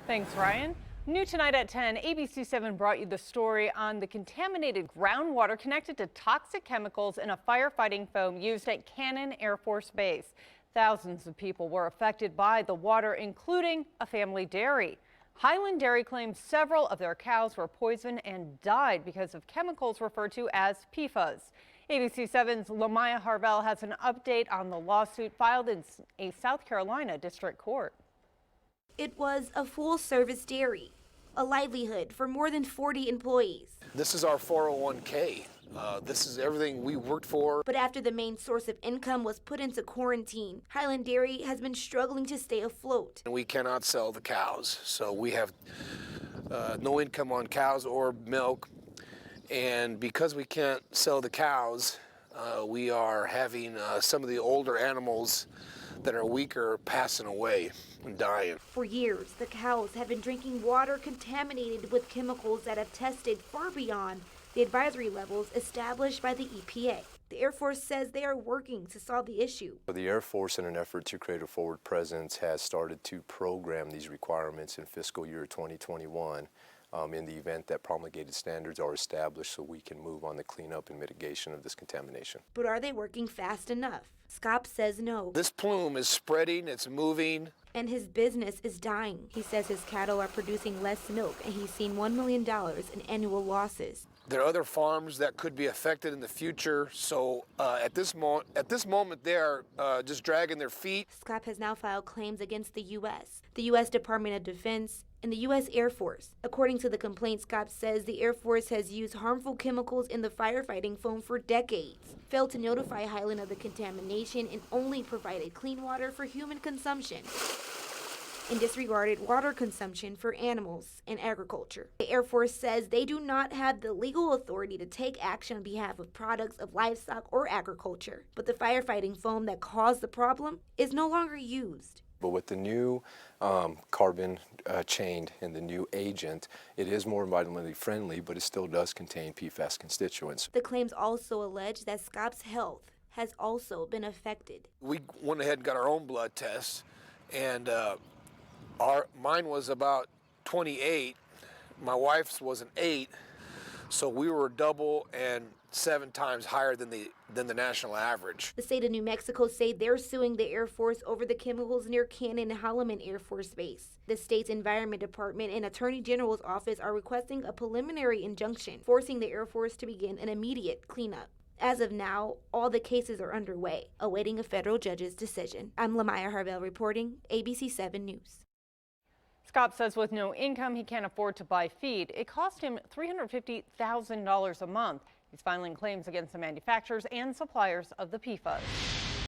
Thanks, Ryan. New tonight at 10, ABC7 brought you the story on the contaminated groundwater connected to toxic chemicals in a firefighting foam used at Cannon Air Force Base. Thousands of people were affected by the water, including a family dairy. Highland Dairy claims several of their cows were poisoned and died because of chemicals referred to as PFAS. ABC7's Lamaya Harvell has an update on the lawsuit filed in a South Carolina district court. It was a full-service dairy, a livelihood for more than 40 employees. This is our 401k. This is everything we worked for. But after the main source of income was put into quarantine, Highland Dairy has been struggling to stay afloat. We cannot sell the cows, so we have no income on cows or milk. And because we can't sell the cows, we are having some of the older animals that are weaker passing away and dying. For years, the cows have been drinking water contaminated with chemicals that have tested far beyond the advisory levels established by the EPA. The Air Force says they are working to solve the issue. The Air Force, in an effort to create a forward presence, has started to program these requirements in fiscal year 2021 in the event that promulgated standards are established so we can move on the cleanup and mitigation of this contamination. But are they working fast enough? Scott says no. This plume is spreading, it's moving. And his business is dying. He says his cattle are producing less milk and he's seen $1 million in annual losses. There are other farms that could be affected in the future, so at this moment they are just dragging their feet. Scott has now filed claims against the U.S., the U.S. Department of Defense, and the U.S. Air Force. According to the complaint, Scott says the Air Force has used harmful chemicals in the firefighting foam for decades, failed to notify Highland of the contamination, and only provided clean water for human consumption, and disregarded water consumption for animals and agriculture. The Air Force says they do not have the legal authority to take action on behalf of products of livestock or agriculture, but the firefighting foam that caused the problem is no longer used. But with the new carbon chain and the new agent, it is more environmentally friendly, but it still does contain PFAS constituents. The claims also allege that Scott's health has also been affected. We went ahead and got our own blood tests, and mine was about 28. My wife's was an 8, so we were double and 7 times higher than the national average. The state of New Mexico say they're suing the Air Force over the chemicals near Cannon and Holloman Air Force Base. The state's Environment Department and Attorney General's office are requesting a preliminary injunction, forcing the Air Force to begin an immediate cleanup. As of now, all the cases are underway, awaiting a federal judge's decision. I'm Lamaya Harvell reporting, ABC7 News. Scott says with no income, he can't afford to buy feed. It cost him $350,000 a month. He's filing claims against the manufacturers and suppliers of the PFAS.